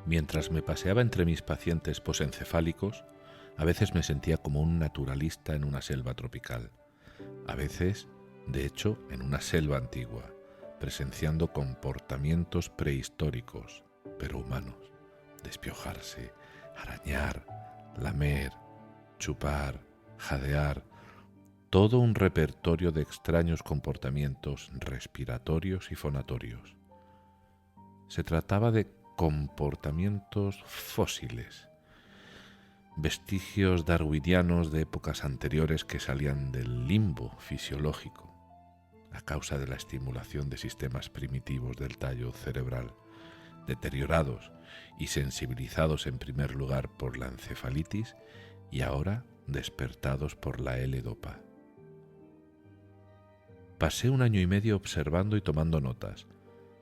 Mientras me paseaba entre mis pacientes posencefálicos, a veces me sentía como un naturalista en una selva tropical, a veces, de hecho, en una selva antigua, presenciando comportamientos prehistóricos, pero humanos: despiojarse, arañar, lamer, chupar, jadear, todo un repertorio de extraños comportamientos respiratorios y fonatorios. Se trataba de comportamientos fósiles, vestigios darwinianos de épocas anteriores que salían del limbo fisiológico a causa de la estimulación de sistemas primitivos del tallo cerebral, deteriorados y sensibilizados en primer lugar por la encefalitis y ahora despertados por la L-Dopa. Pasé 1 año y medio observando y tomando notas,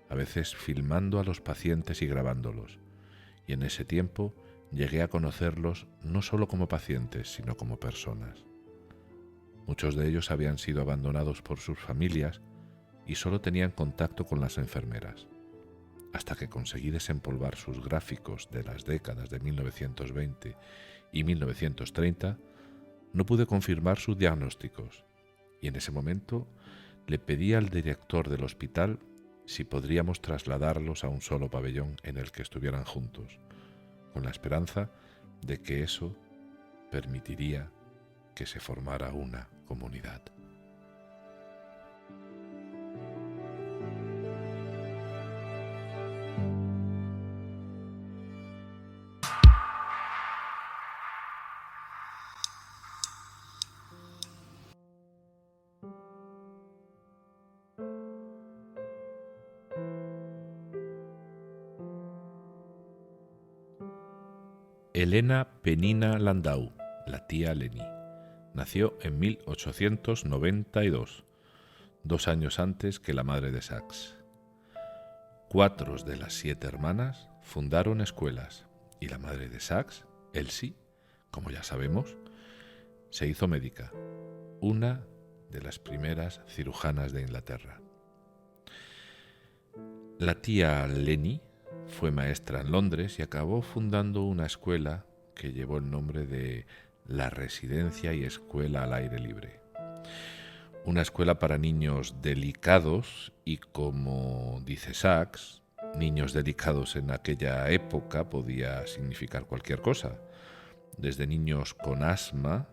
a veces filmando a los pacientes y grabándolos, y en ese tiempo llegué a conocerlos no solo como pacientes, sino como personas. Muchos de ellos habían sido abandonados por sus familias y solo tenían contacto con las enfermeras, hasta que conseguí desempolvar sus gráficos de las décadas de 1920 y 1930, no pude confirmar sus diagnósticos, y en ese momento le pedí al director del hospital si podríamos trasladarlos a un solo pabellón en el que estuvieran juntos, con la esperanza de que eso permitiría que se formara una comunidad. Elena Penina Landau, la tía Leni, nació en 1892, 2 años antes que la madre de Sachs. 4 de las 7 hermanas fundaron escuelas y la madre de Sachs, Elsie, como ya sabemos, se hizo médica, una de las primeras cirujanas de Inglaterra. La tía Leni fue maestra en Londres y acabó fundando una escuela que llevó el nombre de la Residencia y Escuela al Aire Libre. Una escuela para niños delicados y, como dice Sachs, niños delicados en aquella época podía significar cualquier cosa, desde niños con asma,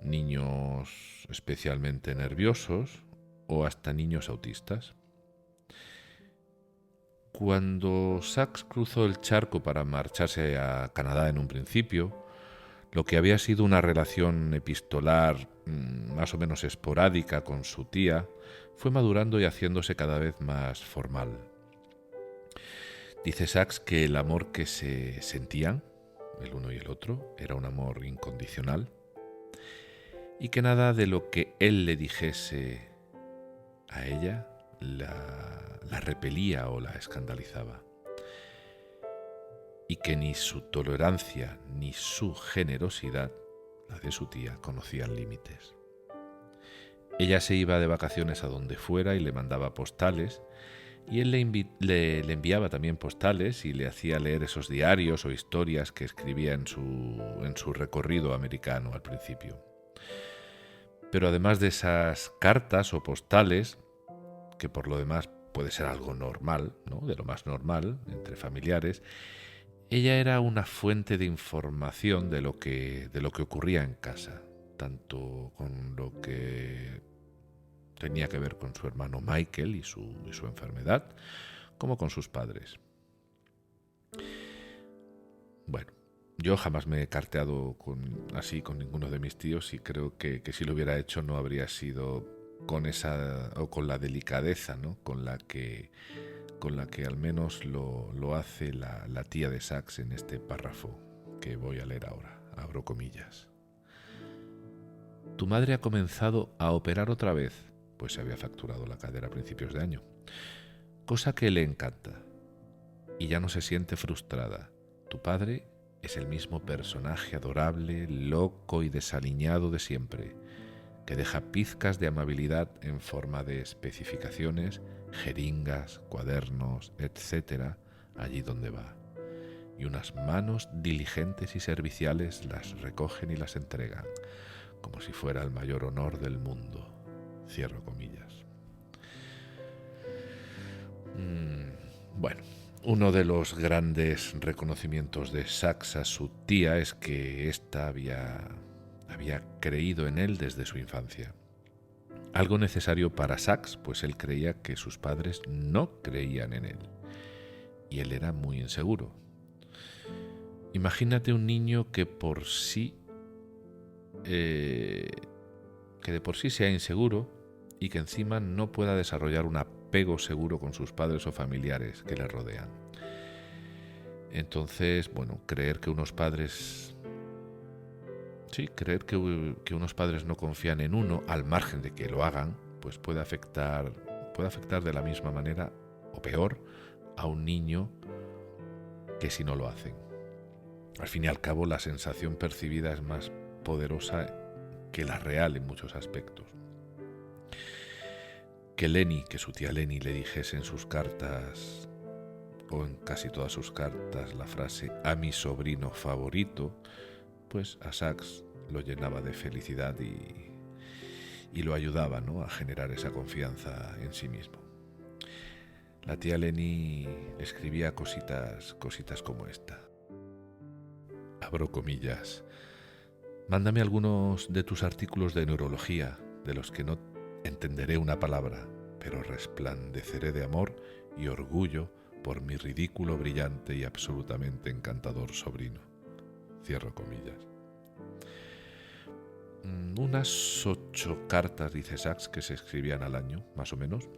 niños especialmente nerviosos o hasta niños autistas. Cuando Sachs cruzó el charco para marcharse a Canadá en un principio, lo que había sido una relación epistolar más o menos esporádica con su tía fue madurando y haciéndose cada vez más formal. Dice Sachs que el amor que se sentían, el uno y el otro, era un amor incondicional y que nada de lo que él le dijese a ella la repelía o la escandalizaba, y que ni su tolerancia ni su generosidad, la de su tía, conocían límites. Ella se iba de vacaciones a donde fuera y le mandaba postales, y él le enviaba también postales y le hacía leer esos diarios o historias que escribía en su recorrido americano al principio. Pero además de esas cartas o postales, que por lo demás puede ser algo normal, ¿no?, de lo más normal entre familiares, ella era una fuente de información de lo que ocurría en casa, tanto con lo que tenía que ver con su hermano Michael y su enfermedad, como con sus padres. Bueno, yo jamás me he carteado así con ninguno de mis tíos, y creo que si lo hubiera hecho no habría sido con esa o con la delicadeza, ¿no?, con la que al menos lo hace la tía de Sachs en este párrafo que voy a leer ahora. Abro comillas. Tu madre ha comenzado a operar otra vez, pues se había fracturado la cadera a principios de año, cosa que le encanta, y ya no se siente frustrada. Tu padre es el mismo personaje adorable, loco y desaliñado de siempre, que deja pizcas de amabilidad en forma de especificaciones, jeringas, cuadernos, etc., allí donde va. y unas manos diligentes y serviciales las recogen y las entregan, como si fuera el mayor honor del mundo. Cierro comillas. Bueno, uno de los grandes reconocimientos de Sachs a su tía es que ésta había creído en él desde su infancia. Algo necesario para Sachs, pues él creía que sus padres no creían en él. Y él era muy inseguro. Imagínate un niño que de por sí sea inseguro y que encima no pueda desarrollar un apego seguro con sus padres o familiares que le rodean. Entonces, bueno, creer que unos padres no confían en uno, al margen de que lo hagan, pues puede afectar de la misma manera o peor a un niño que si no lo hacen. Al fin y al cabo, la sensación percibida es más poderosa que la real en muchos aspectos. Que su tía Lenny le dijese en sus cartas, o en casi todas sus cartas, la frase "a mi sobrino favorito", pues a Sachs lo llenaba de felicidad y lo ayudaba, ¿no?, a generar esa confianza en sí mismo. La tía Lenny escribía cositas como esta. Abro comillas. Mándame algunos de tus artículos de neurología, de los que no entenderé una palabra, pero resplandeceré de amor y orgullo por mi ridículo, brillante y absolutamente encantador sobrino. Cierro comillas. Unas 8 cartas, dice Sachs, que se escribían al año, más o menos.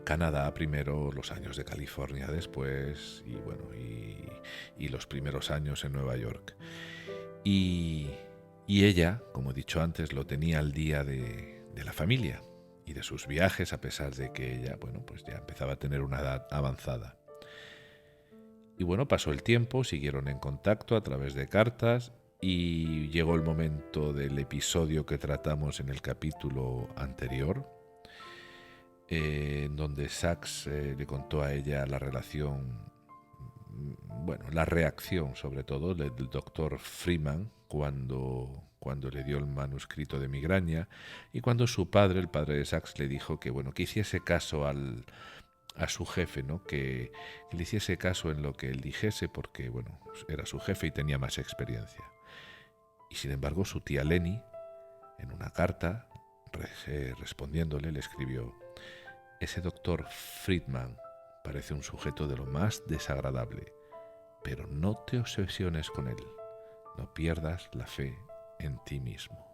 Canadá primero, los años de California después, y los primeros años en Nueva York. Y ella, como he dicho antes, lo tenía al día de la familia y de sus viajes, a pesar de que ella, pues ya empezaba a tener una edad avanzada. Y bueno, pasó el tiempo, siguieron en contacto a través de cartas y llegó el momento del episodio que tratamos en el capítulo anterior, en donde Sachs le contó a ella la reacción sobre todo del doctor Freeman cuando le dio el manuscrito de Migraña, y cuando su padre, el padre de Sachs, le dijo que hiciese caso a su jefe, ¿no?, que le hiciese caso en lo que él dijese, porque era su jefe y tenía más experiencia. Y sin embargo, su tía Lenny, en una carta, respondiéndole, le escribió: ese doctor Friedman parece un sujeto de lo más desagradable, pero no te obsesiones con él, no pierdas la fe en ti mismo.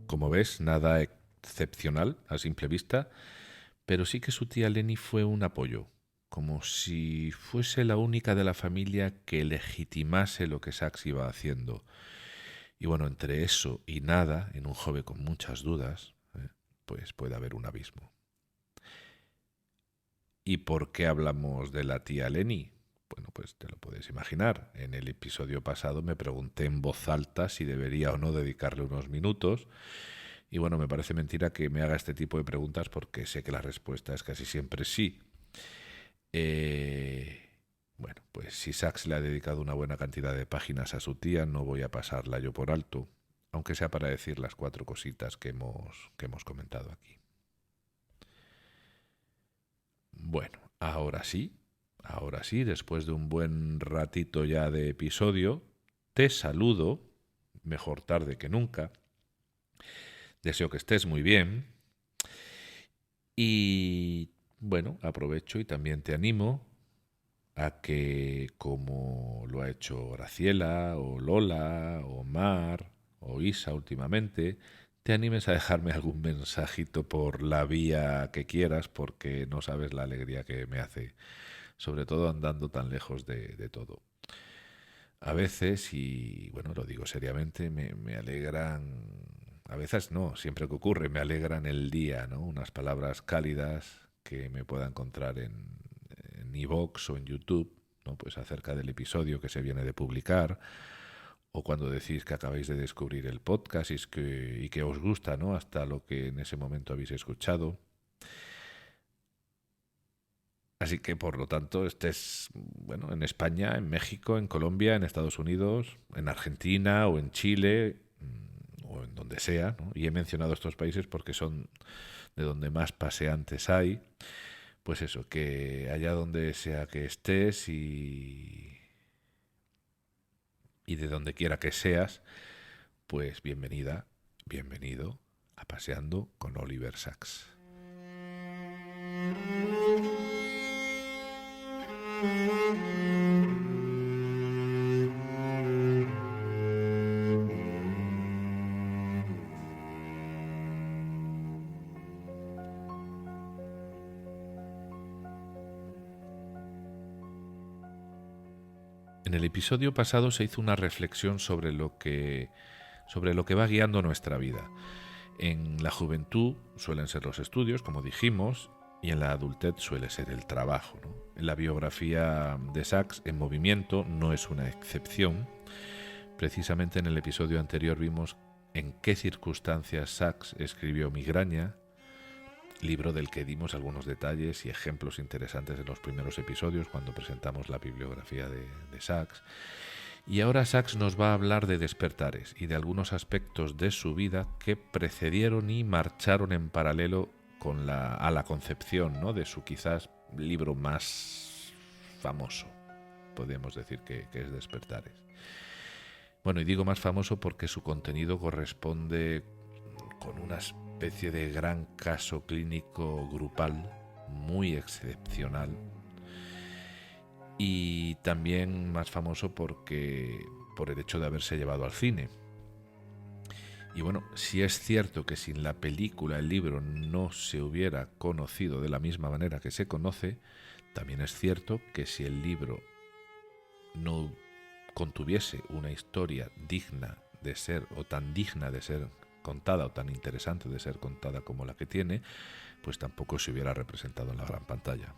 Como ves, nada excepcional a simple vista, pero sí que su tía Lenny fue un apoyo, como si fuese la única de la familia que legitimase lo que Sachs iba haciendo. Y entre eso y nada, en un joven con muchas dudas, pues puede haber un abismo. ¿Y por qué hablamos de la tía Lenny? Bueno, pues te lo puedes imaginar. En el episodio pasado me pregunté en voz alta si debería o no dedicarle unos minutos. Y me parece mentira que me haga este tipo de preguntas, porque sé que la respuesta es casi siempre sí. Pues si Sachs le ha dedicado una buena cantidad de páginas a su tía, no voy a pasarla yo por alto, aunque sea para decir las 4 cositas que hemos comentado aquí. Bueno, ahora sí, después de un buen ratito ya de episodio, te saludo, mejor tarde que nunca. Deseo que estés muy bien y aprovecho y también te animo a que, como lo ha hecho Graciela o Lola o Mar o Isa últimamente, te animes a dejarme algún mensajito por la vía que quieras, porque no sabes la alegría que me hace, sobre todo andando tan lejos de todo. A veces, y bueno, lo digo seriamente, me alegran, a veces no, siempre que ocurre, me alegran el día, ¿no? Unas palabras cálidas que me pueda encontrar en iVoox o en YouTube, ¿no? Pues acerca del episodio que se viene de publicar, o cuando decís que acabáis de descubrir el podcast y que os gusta, ¿no? Hasta lo que en ese momento habéis escuchado. Así que, por lo tanto, estés, bueno, en España, en México, en Colombia, en Estados Unidos, en Argentina o en Chile, o en donde sea, ¿no? Y he mencionado estos países porque son de donde más paseantes hay. Pues eso, que allá donde sea que estés y de donde quiera que seas, pues bienvenida, bienvenido a Paseando con Oliver Sacks. En el episodio pasado se hizo una reflexión sobre lo que va guiando nuestra vida. En la juventud suelen ser los estudios, como dijimos, y en la adultez suele ser el trabajo, ¿no? En la biografía de Sacks, En movimiento, no es una excepción. Precisamente en el episodio anterior vimos en qué circunstancias Sacks escribió Migraña, libro del que dimos algunos detalles y ejemplos interesantes en los primeros episodios cuando presentamos la bibliografía de Sacks. Y ahora Sacks nos va a hablar de despertares y de algunos aspectos de su vida que precedieron y marcharon en paralelo a la concepción, ¿no?, de su quizás libro más famoso, podríamos decir que es Despertares. Bueno, y digo más famoso porque su contenido corresponde con una especie de gran caso clínico grupal muy excepcional, y también más famoso por el hecho de haberse llevado al cine. Y bueno, si es cierto que sin la película el libro no se hubiera conocido de la misma manera que se conoce, también es cierto que si el libro no contuviese una historia digna de ser, o tan digna de ser contada, o tan interesante de ser contada como la que tiene, pues tampoco se hubiera representado en la gran pantalla.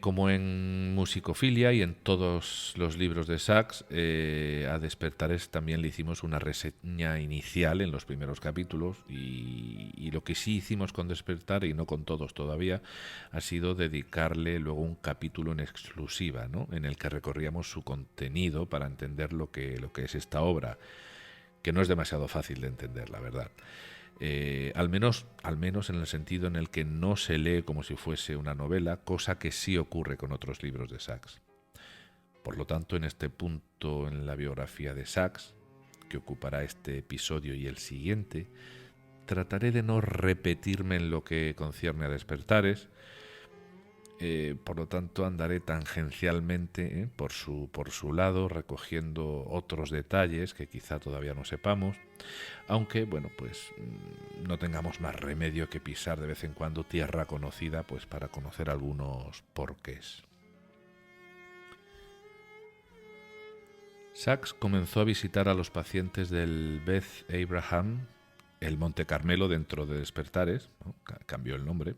Como en Musicofilia y en todos los libros de Sacks, a Despertares también le hicimos una reseña inicial en los primeros capítulos, y lo que sí hicimos con Despertar, y no con todos todavía, ha sido dedicarle luego un capítulo en exclusiva, ¿no?, en el que recorríamos su contenido para entender lo que es esta obra, que no es demasiado fácil de entender, la verdad. Al menos en el sentido en el que no se lee como si fuese una novela, cosa que sí ocurre con otros libros de Sacks. Por lo tanto, en este punto en la biografía de Sacks, que ocupará este episodio y el siguiente, trataré de no repetirme en lo que concierne a Despertares. Por lo tanto, andaré tangencialmente por su lado, recogiendo otros detalles que quizá todavía no sepamos, aunque, bueno, pues no tengamos más remedio que pisar de vez en cuando tierra conocida, pues para conocer algunos porqués. Sacks comenzó a visitar a los pacientes del Beth Abraham, el Monte Carmelo dentro de Despertares, ¿no?, cambió el nombre.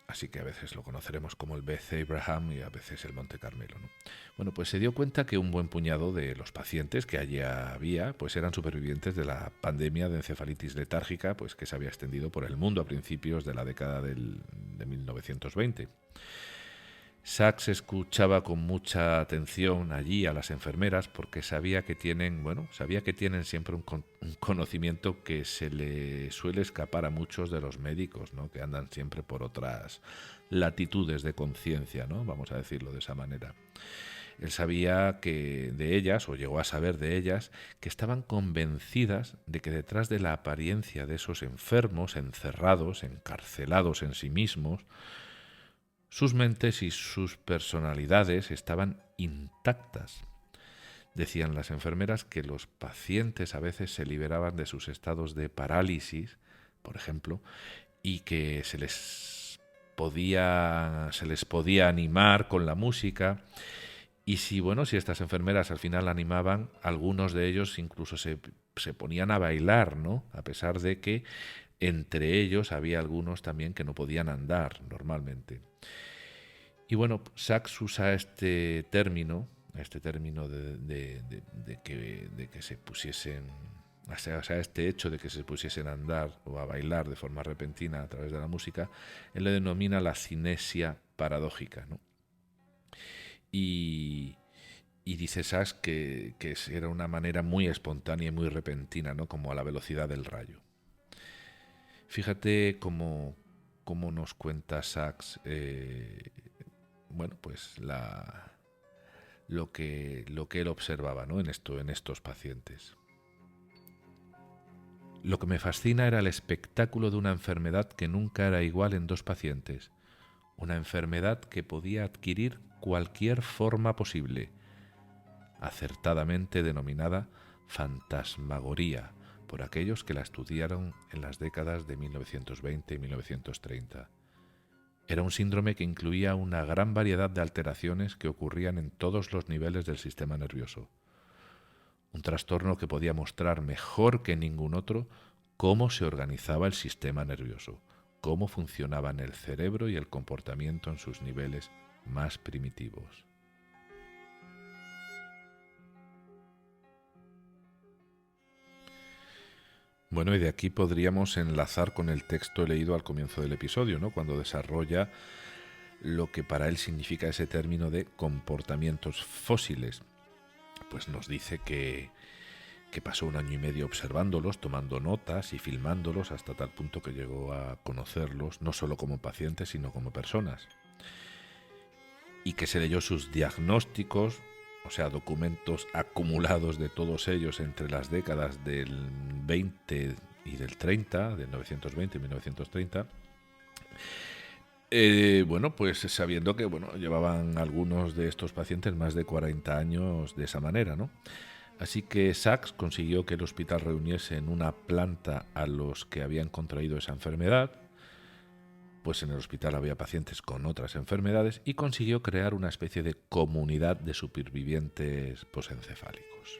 Así que a veces lo conoceremos como el Beth Abraham y a veces el Monte Carmelo, ¿no? Bueno, pues se dio cuenta que un buen puñado de los pacientes que allí había, pues eran supervivientes de la pandemia de encefalitis letárgica, pues que se había extendido por el mundo a principios de la década de 1920. Sacks escuchaba con mucha atención allí a las enfermeras porque sabía que tienen siempre un conocimiento que se le suele escapar a muchos de los médicos, ¿no?, que andan siempre por otras latitudes de conciencia, ¿no?, vamos a decirlo de esa manera. Él sabía que de ellas, o llegó a saber de ellas, que estaban convencidas de que detrás de la apariencia de esos enfermos, encerrados, encarcelados en sí mismos, sus mentes y sus personalidades estaban intactas. Decían las enfermeras que los pacientes a veces se liberaban de sus estados de parálisis, por ejemplo, y que se les podía animar con la música. Y si estas enfermeras al final animaban, algunos de ellos incluso se ponían a bailar, ¿no? A pesar de que entre ellos había algunos también que no podían andar normalmente. Y Sachs usa este término de que se pusiesen, o sea, este hecho de que se pusiesen a andar o a bailar de forma repentina a través de la música, él le denomina la cinesia paradójica, ¿no? Y dice Sachs que era una manera muy espontánea y muy repentina, ¿no? Como a la velocidad del rayo. Fíjate cómo nos cuenta Sachs lo que él observaba, ¿no? en estos pacientes. Lo que me fascina era el espectáculo de una enfermedad que nunca era igual en dos pacientes, una enfermedad que podía adquirir cualquier forma posible, acertadamente denominada fantasmagoría por aquellos que la estudiaron en las décadas de 1920 y 1930. Era un síndrome que incluía una gran variedad de alteraciones que ocurrían en todos los niveles del sistema nervioso. Un trastorno que podía mostrar mejor que ningún otro cómo se organizaba el sistema nervioso, cómo funcionaban el cerebro y el comportamiento en sus niveles más primitivos. Y de aquí podríamos enlazar con el texto leído al comienzo del episodio, ¿no? Cuando desarrolla lo que para él significa ese término de comportamientos fósiles. Pues nos dice que pasó 1 año y medio observándolos, tomando notas y filmándolos hasta tal punto que llegó a conocerlos no solo como pacientes, sino como personas. Y que se leyó sus diagnósticos, o sea, documentos acumulados de todos ellos entre las décadas del 20 y del 30, del 920 y 1930. Sabiendo que llevaban algunos de estos pacientes más de 40 años de esa manera, ¿no? Así que Sachs consiguió que el hospital reuniese en una planta a los que habían contraído esa enfermedad, pues en el hospital había pacientes con otras enfermedades, y consiguió crear una especie de comunidad de supervivientes posencefálicos.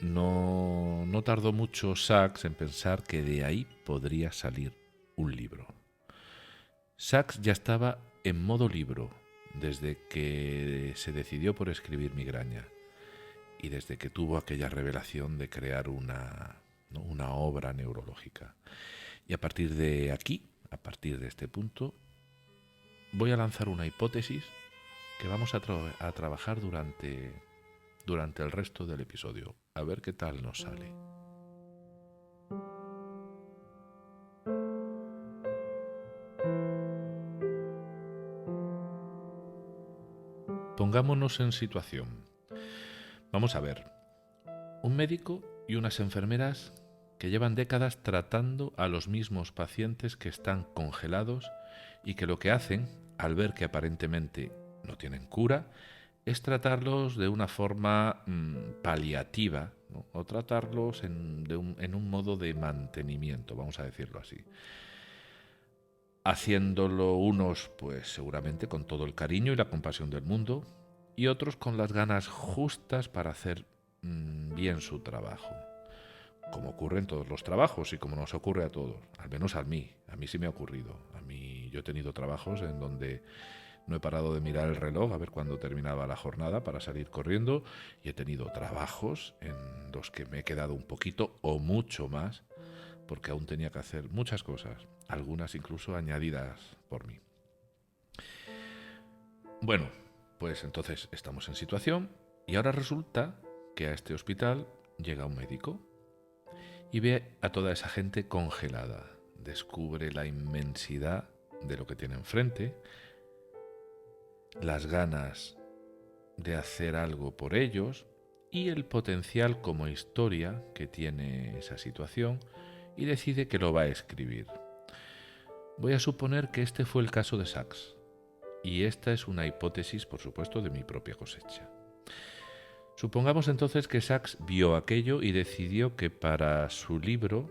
No tardó mucho Sachs en pensar que de ahí podría salir un libro. Sachs ya estaba en modo libro desde que se decidió por escribir Migraña y desde que tuvo aquella revelación de crear una obra neurológica. Y a partir de aquí, a partir de este punto, voy a lanzar una hipótesis que vamos a trabajar durante el resto del episodio. A ver qué tal nos sale. Pongámonos en situación. Vamos a ver. Un médico y unas enfermeras que llevan décadas tratando a los mismos pacientes que están congelados y que lo que hacen, al ver que aparentemente no tienen cura, es tratarlos de una forma paliativa, ¿no? O tratarlos en un modo de mantenimiento, vamos a decirlo así. Haciéndolo unos, pues seguramente con todo el cariño y la compasión del mundo, y otros con las ganas justas para hacer bien su trabajo. Como ocurre en todos los trabajos y como nos ocurre a todos, al menos a mí sí me ha ocurrido. Yo he tenido trabajos en donde no he parado de mirar el reloj a ver cuándo terminaba la jornada para salir corriendo, y he tenido trabajos en los que me he quedado un poquito o mucho más porque aún tenía que hacer muchas cosas, algunas incluso añadidas por mí. Bueno, pues entonces estamos en situación y ahora resulta que a este hospital llega un médico y ve a toda esa gente congelada, descubre la inmensidad de lo que tiene enfrente, las ganas de hacer algo por ellos y el potencial como historia que tiene esa situación, y decide que lo va a escribir. Voy a suponer que este fue el caso de Sachs. Y esta es una hipótesis, por supuesto, de mi propia cosecha. Supongamos entonces que Sachs vio aquello y decidió que para su libro,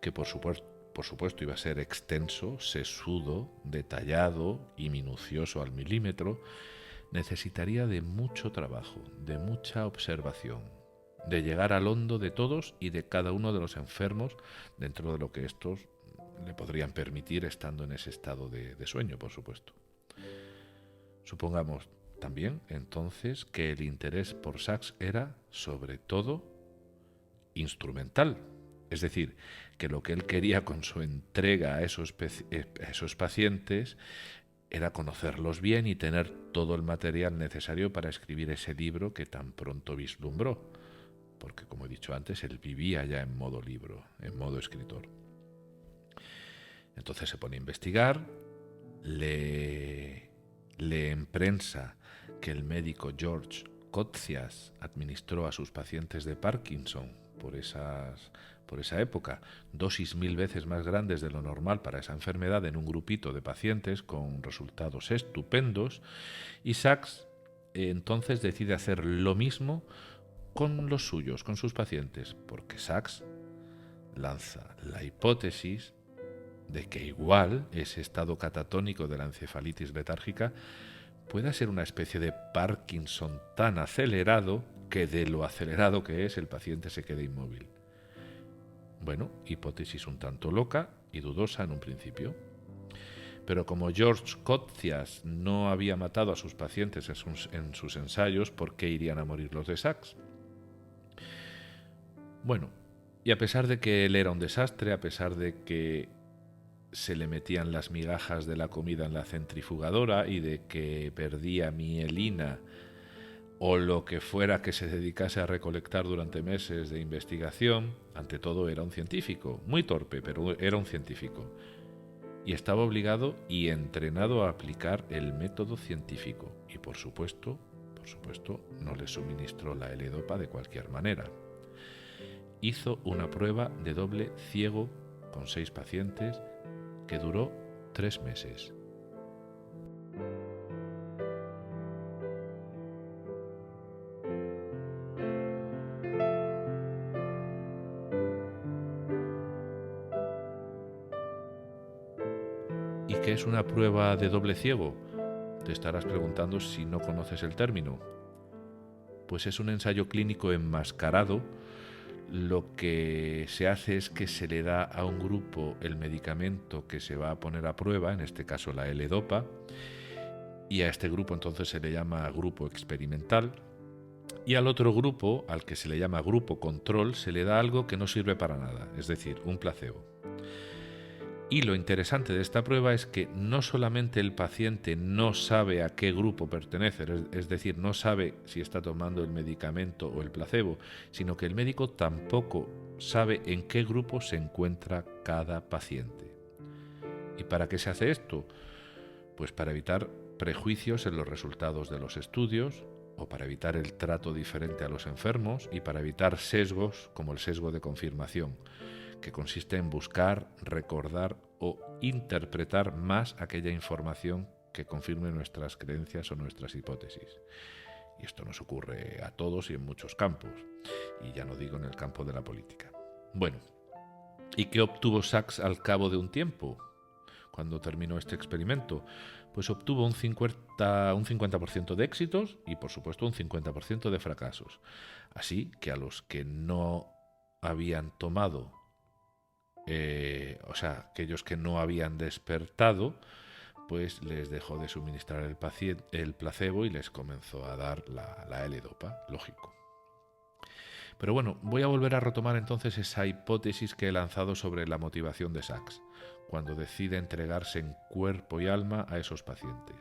que por supuesto iba a ser extenso, sesudo, detallado y minucioso al milímetro, necesitaría de mucho trabajo, de mucha observación, de llegar al hondo de todos y de cada uno de los enfermos, dentro de lo que estos le podrían permitir estando en ese estado de sueño, por supuesto. Supongamos también, entonces, que el interés por Sachs era, sobre todo, instrumental. Es decir, que lo que él quería con su entrega a esos pacientes era conocerlos bien y tener todo el material necesario para escribir ese libro que tan pronto vislumbró. Porque, como he dicho antes, él vivía ya en modo libro, en modo escritor. Entonces se pone a investigar, lee en prensa que el médico George Coetzius administró a sus pacientes de Parkinson por esa época dosis 1000 veces más grandes de lo normal para esa enfermedad en un grupito de pacientes con resultados estupendos, y Sachs entonces decide hacer lo mismo con los suyos, con sus pacientes, porque Sachs lanza la hipótesis de que igual ese estado catatónico de la encefalitis letárgica pueda ser una especie de Parkinson tan acelerado que de lo acelerado que es el paciente se quede inmóvil. Bueno, hipótesis un tanto loca y dudosa en un principio. Pero como George Coetzius no había matado a sus pacientes en sus ensayos, ¿por qué irían a morir los de Sachs? Bueno, y a pesar de que él era un desastre, a pesar de que se le metían las migajas de la comida en la centrifugadora y de que perdía mielina o lo que fuera que se dedicase a recolectar durante meses de investigación, ante todo era un científico, muy torpe, pero era un científico. Y estaba obligado y entrenado a aplicar el método científico. Y por supuesto, no le suministró la L-Dopa de cualquier manera. Hizo una prueba de doble ciego con 6 pacientes que duró 3 meses. ¿Y qué es una prueba de doble ciego? Te estarás preguntando si no conoces el término. Pues es un ensayo clínico enmascarado. Lo que se hace es que se le da a un grupo el medicamento que se va a poner a prueba, en este caso la L-Dopa, y a este grupo entonces se le llama grupo experimental, y al otro grupo, al que se le llama grupo control, se le da algo que no sirve para nada, es decir, un placebo. Y lo interesante de esta prueba es que no solamente el paciente no sabe a qué grupo pertenece, es decir, no sabe si está tomando el medicamento o el placebo, sino que el médico tampoco sabe en qué grupo se encuentra cada paciente. ¿Y para qué se hace esto? Pues para evitar prejuicios en los resultados de los estudios, o para evitar el trato diferente a los enfermos, y para evitar sesgos como el sesgo de confirmación, que consiste en buscar, recordar o interpretar más aquella información que confirme nuestras creencias o nuestras hipótesis. Y esto nos ocurre a todos y en muchos campos, y ya no digo en el campo de la política. Bueno, ¿y qué obtuvo Sachs al cabo de un tiempo? Cuando terminó este experimento, pues obtuvo un 50% de éxitos y por supuesto un 50% de fracasos. Así que a los que no habían tomado aquellos que no habían despertado, pues les dejó de suministrar el placebo y les comenzó a dar la L-Dopa, lógico. Pero bueno, voy a volver a retomar entonces esa hipótesis que he lanzado sobre la motivación de Sachs, cuando decide entregarse en cuerpo y alma a esos pacientes.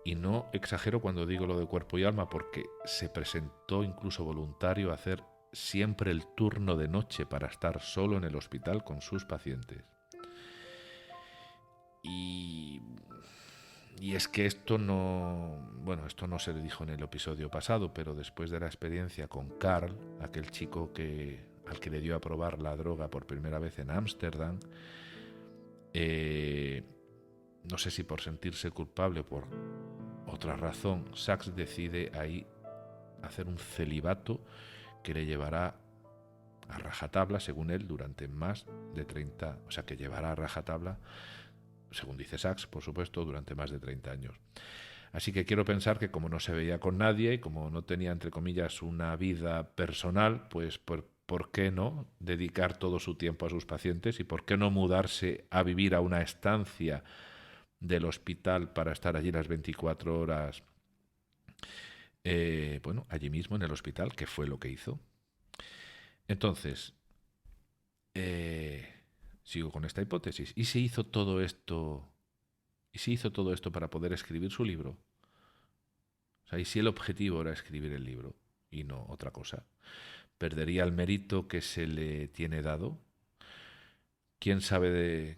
Y no exagero cuando digo lo de cuerpo y alma, porque se presentó incluso voluntario a hacer siempre el turno de noche para estar solo en el hospital con sus pacientes. Y es que esto no se le dijo en el episodio pasado, pero después de la experiencia con Carl, aquel chico al que le dio a probar la droga por primera vez en Ámsterdam, no sé si por sentirse culpable o por otra razón, Sachs decide ahí hacer un celibato que le llevará a rajatabla, según él, durante más de 30, o sea, que llevará a rajatabla, según dice Sachs, por supuesto, durante más de 30 años. Así que quiero pensar que como no se veía con nadie y como no tenía, entre comillas, una vida personal, pues ¿por qué no dedicar todo su tiempo a sus pacientes y por qué no mudarse a vivir a una estancia del hospital para estar allí las 24 horas, bueno, allí mismo en el hospital, que fue lo que hizo? Entonces, sigo con esta hipótesis. ¿Y si hizo todo esto? ¿Y si hizo todo esto para poder escribir su libro? O sea, ¿y si el objetivo era escribir el libro y no otra cosa? ¿Perdería el mérito que se le tiene dado? ¿Quién sabe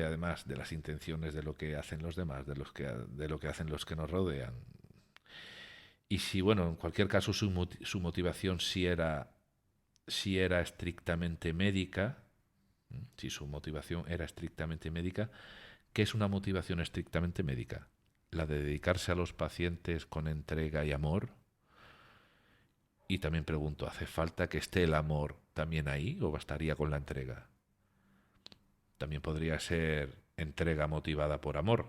además de las intenciones de lo que hacen los demás, de lo que hacen los que nos rodean? Y si, bueno, en cualquier caso su motivación si era estrictamente médica, si su motivación era estrictamente médica, ¿qué es una motivación estrictamente médica? La de dedicarse a los pacientes con entrega y amor. Y también pregunto, ¿hace falta que esté el amor también ahí o bastaría con la entrega? También podría ser entrega motivada por amor,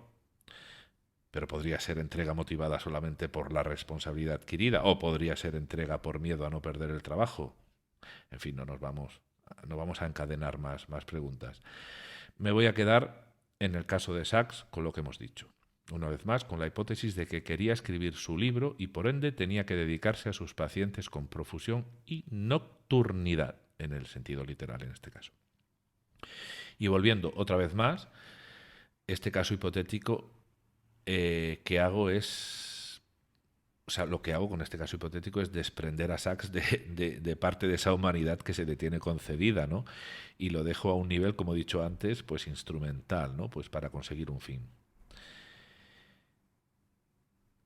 pero podría ser entrega motivada solamente por la responsabilidad adquirida, o podría ser entrega por miedo a no perder el trabajo. En fin, no vamos a encadenar más preguntas. Me voy a quedar en el caso de Sachs con lo que hemos dicho. Una vez más, con la hipótesis de que quería escribir su libro y por ende tenía que dedicarse a sus pacientes con profusión y nocturnidad, en el sentido literal en este caso. Y volviendo otra vez más, este caso hipotético que hago es, o sea, lo que hago con este caso hipotético es desprender a Sachs de parte de esa humanidad que se le tiene concedida, ¿no? Y lo dejo a un nivel, como he dicho antes, pues instrumental, ¿no? Pues para conseguir un fin.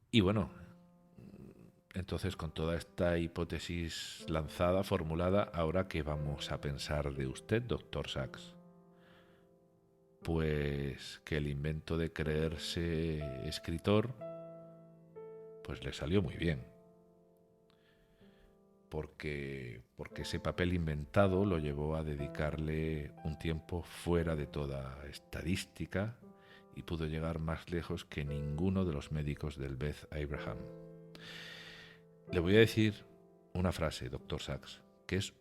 Y bueno, entonces con toda esta hipótesis lanzada, formulada, ¿ahora qué vamos a pensar de usted, doctor Sachs? Pues que el invento de creerse escritor pues le salió muy bien. Porque ese papel inventado lo llevó a dedicarle un tiempo fuera de toda estadística y pudo llegar más lejos que ninguno de los médicos del Beth Abraham. Le voy a decir una frase, doctor Sachs, que es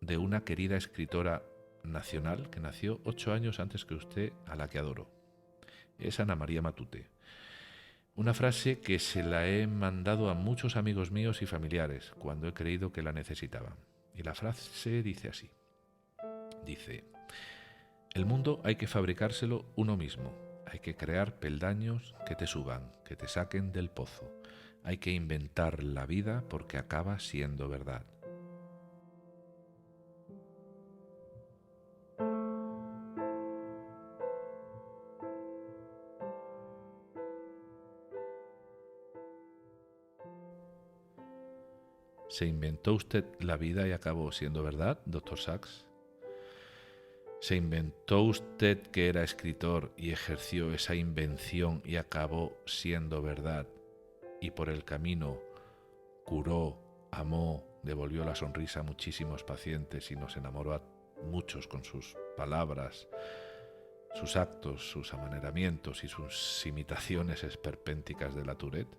de una querida escritora nacional que nació 8 años antes que usted, a la que adoro. Es Ana María Matute. Una frase que se la he mandado a muchos amigos míos y familiares cuando he creído que la necesitaban. Y la frase dice así. Dice, el mundo hay que fabricárselo uno mismo. Hay que crear peldaños que te suban, que te saquen del pozo. Hay que inventar la vida porque acaba siendo verdad. ¿Se inventó usted la vida y acabó siendo verdad, doctor Sachs? ¿Se inventó usted que era escritor y ejerció esa invención y acabó siendo verdad? Y por el camino curó, amó, devolvió la sonrisa a muchísimos pacientes y nos enamoró a muchos con sus palabras, sus actos, sus amaneramientos y sus imitaciones esperpénticas de la Tourette.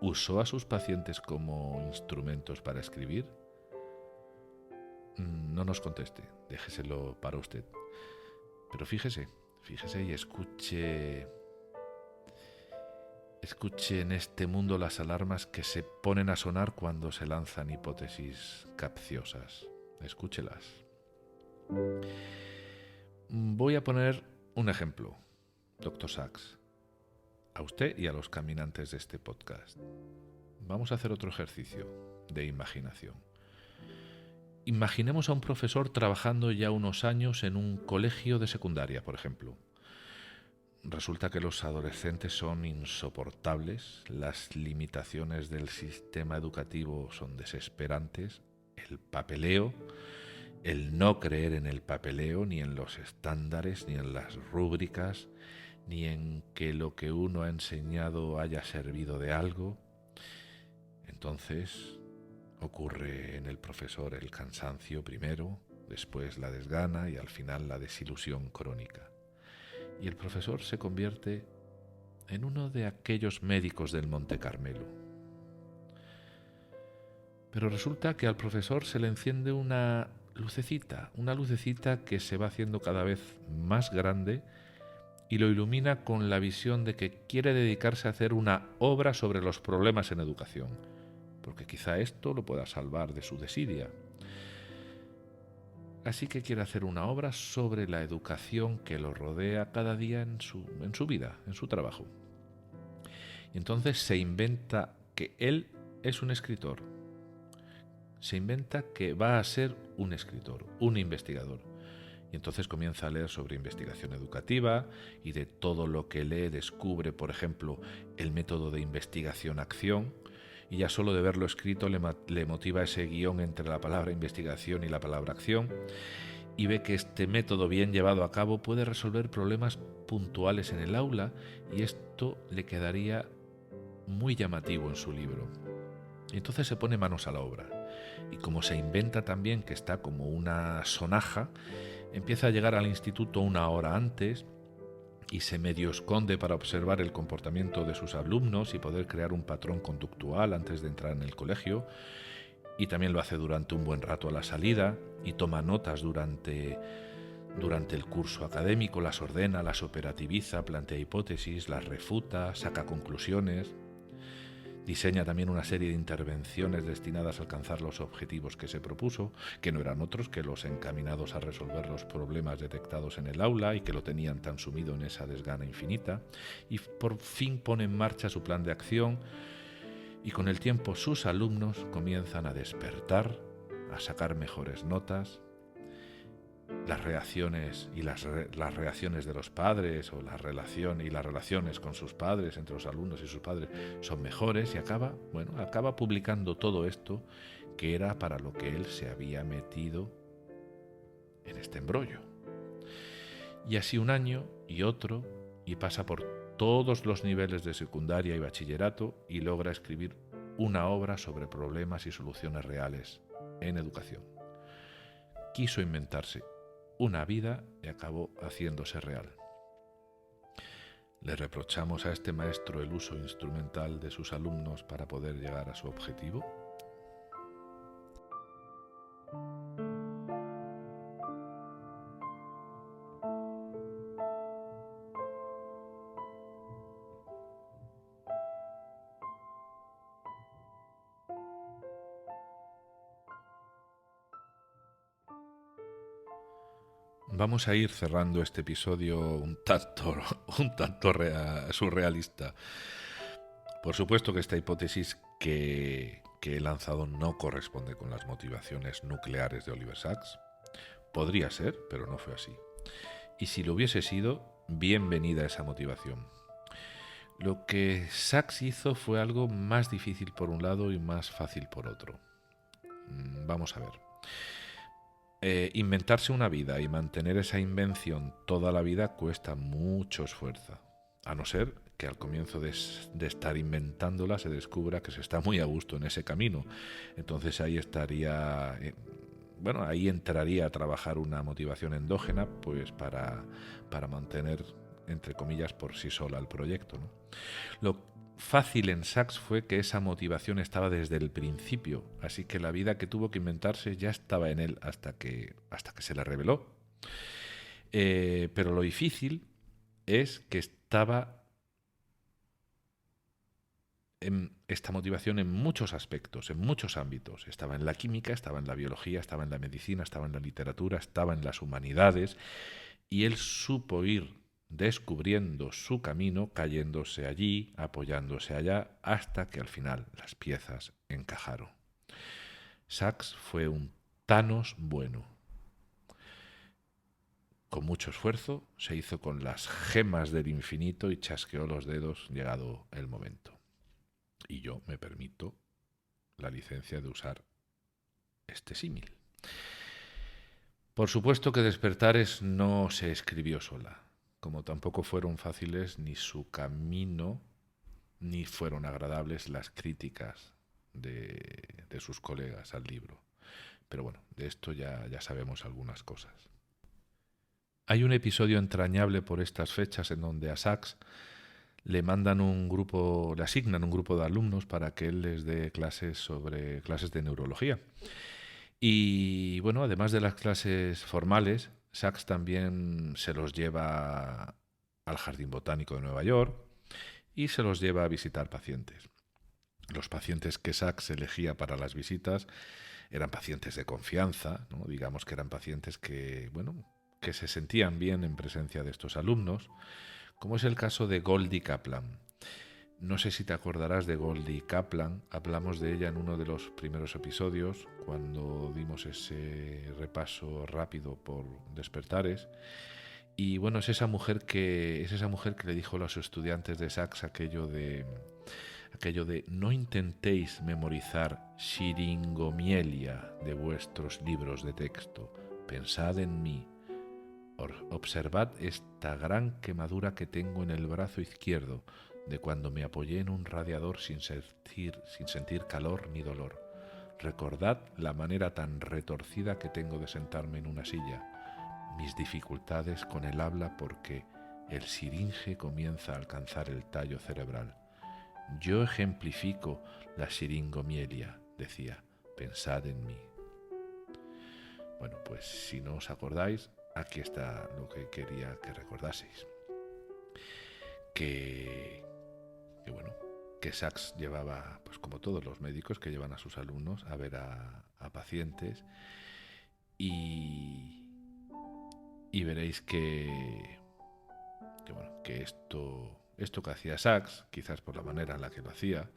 ¿Usó a sus pacientes como instrumentos para escribir? No nos conteste, déjeselo para usted. Pero fíjese y escuche en este mundo las alarmas que se ponen a sonar cuando se lanzan hipótesis capciosas. Escúchelas. Voy a poner un ejemplo, doctor Sachs, a usted y a los caminantes de este podcast. Vamos a hacer otro ejercicio de imaginación. Imaginemos a un profesor trabajando ya unos años en un colegio de secundaria, por ejemplo. Resulta que los adolescentes son insoportables, las limitaciones del sistema educativo son desesperantes, el papeleo, el no creer en el papeleo, ni en los estándares, ni en las rúbricas, ni en que lo que uno ha enseñado haya servido de algo. Entonces ocurre en el profesor el cansancio primero, después la desgana y al final la desilusión crónica. Y el profesor se convierte en uno de aquellos médicos del Monte Carmelo. Pero resulta que al profesor se le enciende una lucecita que se va haciendo cada vez más grande y lo ilumina con la visión de que quiere dedicarse a hacer una obra sobre los problemas en educación, porque quizá esto lo pueda salvar de su desidia. Así que quiere hacer una obra sobre la educación que lo rodea cada día en su vida, en su trabajo. Y entonces se inventa que él es un escritor. Se inventa que va a ser un escritor, un investigador. Y entonces comienza a leer sobre investigación educativa y de todo lo que lee descubre, por ejemplo, el método de investigación-acción, y ya solo de verlo escrito le motiva ese guión entre la palabra investigación y la palabra acción, y ve que este método bien llevado a cabo puede resolver problemas puntuales en el aula, y esto le quedaría muy llamativo en su libro. Y entonces se pone manos a la obra, y como se inventa también que está como una sonaja, empieza a llegar al instituto una hora antes y se medio esconde para observar el comportamiento de sus alumnos y poder crear un patrón conductual antes de entrar en el colegio, y también lo hace durante un buen rato a la salida y toma notas durante el curso académico, las ordena, las operativiza, plantea hipótesis, las refuta, saca conclusiones. Diseña también una serie de intervenciones destinadas a alcanzar los objetivos que se propuso, que no eran otros que los encaminados a resolver los problemas detectados en el aula y que lo tenían tan sumido en esa desgana infinita, y por fin pone en marcha su plan de acción, y con el tiempo sus alumnos comienzan a despertar, a sacar mejores notas. Las reacciones y las reacciones de los padres o las relaciones con sus padres, entre los alumnos y sus padres, son mejores, y acaba publicando todo esto que era para lo que él se había metido en este embrollo. Y así un año y otro, y pasa por todos los niveles de secundaria y bachillerato y logra escribir una obra sobre problemas y soluciones reales en educación. Quiso inventarse una vida y acabó haciéndose real. ¿Le reprochamos a este maestro el uso instrumental de sus alumnos para poder llegar a su objetivo? Vamos a ir cerrando este episodio un tanto surrealista. Por supuesto que esta hipótesis que he lanzado no corresponde con las motivaciones nucleares de Oliver Sacks. Podría ser, pero no fue así. Y si lo hubiese sido, bienvenida esa motivación. Lo que Sacks hizo fue algo más difícil por un lado y más fácil por otro. Vamos a ver. Inventarse una vida y mantener esa invención toda la vida cuesta mucho esfuerzo, a no ser que al comienzo de estar inventándola se descubra que se está muy a gusto en ese camino. Entonces ahí ahí entraría a trabajar una motivación endógena, pues para mantener, entre comillas, por sí sola el proyecto, ¿no? Lo fácil en Sacks fue que esa motivación estaba desde el principio, así que la vida que tuvo que inventarse ya estaba en él hasta que se le reveló. Pero lo difícil es que estaba en esta motivación en muchos aspectos, en muchos ámbitos. Estaba en la química, estaba en la biología, estaba en la medicina, estaba en la literatura, estaba en las humanidades, y él supo ir descubriendo su camino, cayéndose allí, apoyándose allá, hasta que al final las piezas encajaron. Sacks fue un Thanos bueno. Con mucho esfuerzo se hizo con las gemas del infinito y chasqueó los dedos llegado el momento. Y yo me permito la licencia de usar este símil. Por supuesto que Despertares no se escribió sola, como tampoco fueron fáciles ni su camino, ni fueron agradables las críticas de sus colegas al libro. Pero bueno, de esto ya sabemos algunas cosas. Hay un episodio entrañable por estas fechas en donde a Sachs le asignan un grupo de alumnos para que él les dé clases de neurología. Y bueno, además de las clases formales, Sachs también se los lleva al Jardín Botánico de Nueva York y se los lleva a visitar pacientes. Los pacientes que Sachs elegía para las visitas eran pacientes de confianza, ¿no? Digamos que eran pacientes que se sentían bien en presencia de estos alumnos, como es el caso de Goldie Kaplan. No sé si te acordarás de Goldie Kaplan, hablamos de ella en uno de los primeros episodios, cuando dimos ese repaso rápido por Despertares. Y bueno, es esa mujer que le dijo a los estudiantes de Sachs aquello de no intentéis memorizar Siringomielia de vuestros libros de texto, pensad en mí. Observad esta gran quemadura que tengo en el brazo izquierdo de cuando me apoyé en un radiador sin sentir calor ni dolor. Recordad la manera tan retorcida que tengo de sentarme en una silla, mis dificultades con el habla porque el siringe comienza a alcanzar el tallo cerebral. Yo ejemplifico la siringomielia, decía, pensad en mí. Bueno, pues si no os acordáis, aquí está lo que quería que recordaseis. Que Sachs llevaba, pues como todos los médicos que llevan a sus alumnos a ver a pacientes y veréis que esto que hacía Sachs, quizás por la manera en la que lo hacía,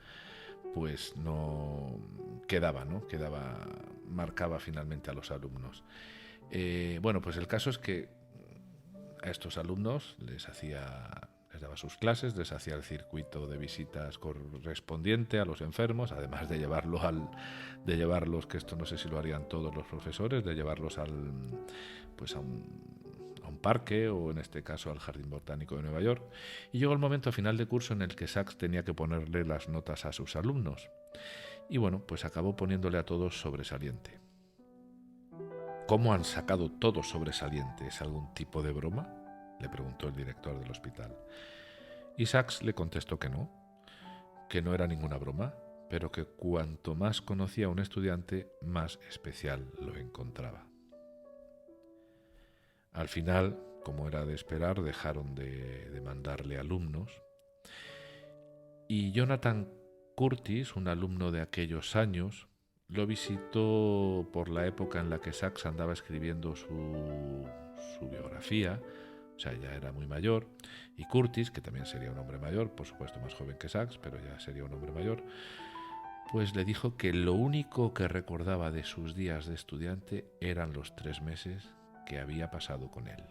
pues no quedaba, marcaba finalmente a los alumnos. Pues el caso es que a estos alumnos les daba sus clases, les hacía el circuito de visitas correspondiente a los enfermos, además de llevarlos, que esto no sé si lo harían todos los profesores, de llevarlos a un parque o en este caso al Jardín Botánico de Nueva York. Y llegó el momento a final de curso en el que Sachs tenía que ponerle las notas a sus alumnos. Y bueno, pues acabó poniéndole a todos sobresaliente. ¿Cómo han sacado todos sobresaliente? ¿Es algún tipo de broma?, le preguntó el director del hospital. Y Sachs le contestó que no era ninguna broma, pero que cuanto más conocía a un estudiante, más especial lo encontraba. Al final, como era de esperar, dejaron de mandarle alumnos y Jonathan Curtis, un alumno de aquellos años, lo visitó por la época en la que Sachs andaba escribiendo su biografía. O sea, ya era muy mayor, y Curtis, que también sería un hombre mayor, por supuesto más joven que Sachs, pero ya sería un hombre mayor, pues le dijo que lo único que recordaba de sus días de estudiante eran los 3 meses que había pasado con él.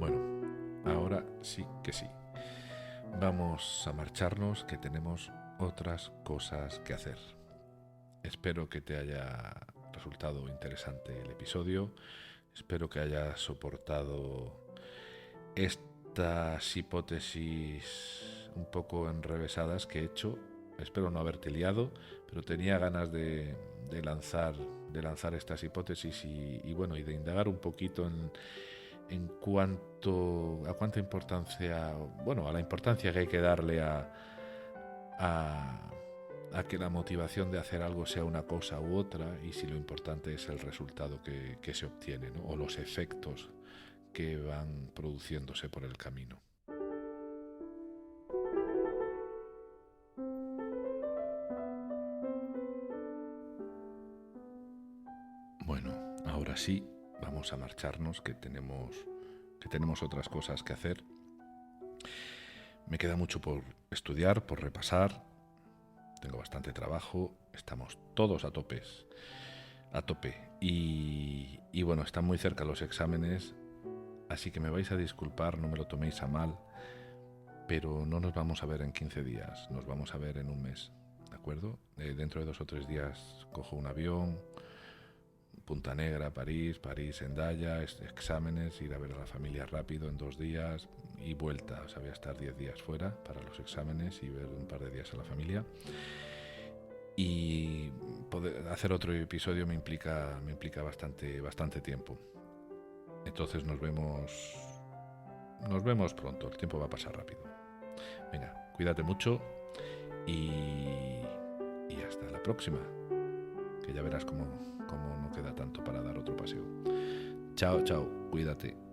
Bueno, ahora sí que sí. Vamos a marcharnos, que tenemos otras cosas que hacer. Espero que te haya resultado interesante el episodio. Espero que hayas soportado estas hipótesis un poco enrevesadas que he hecho. Espero no haberte liado, pero tenía ganas de lanzar estas hipótesis y de indagar un poquito en cuanto a cuánta importancia, a la importancia que hay que darle a que la motivación de hacer algo sea una cosa u otra, y si lo importante es el resultado que se obtiene, ¿no?, o los efectos que van produciéndose por el camino. Bueno, ahora sí, vamos a marcharnos, que tenemos otras cosas que hacer. Me queda mucho por estudiar, por repasar. Tengo bastante trabajo, estamos todos a tope. Y están muy cerca los exámenes, así que me vais a disculpar, no me lo toméis a mal, pero no nos vamos a ver en 15 días, nos vamos a ver en un mes, ¿de acuerdo. Dentro de 2 o 3 días cojo un avión, Punta Negra, París, Hendaya, exámenes, ir a ver a la familia rápido en 2 días y vuelta. O sea, voy a estar 10 días fuera para los exámenes y ver un par de días a la familia. Y poder hacer otro episodio me implica bastante tiempo. Entonces nos vemos pronto. El tiempo va a pasar rápido. Venga, cuídate mucho y hasta la próxima, que ya verás cómo no queda tanto para dar otro paseo. Chao, cuídate.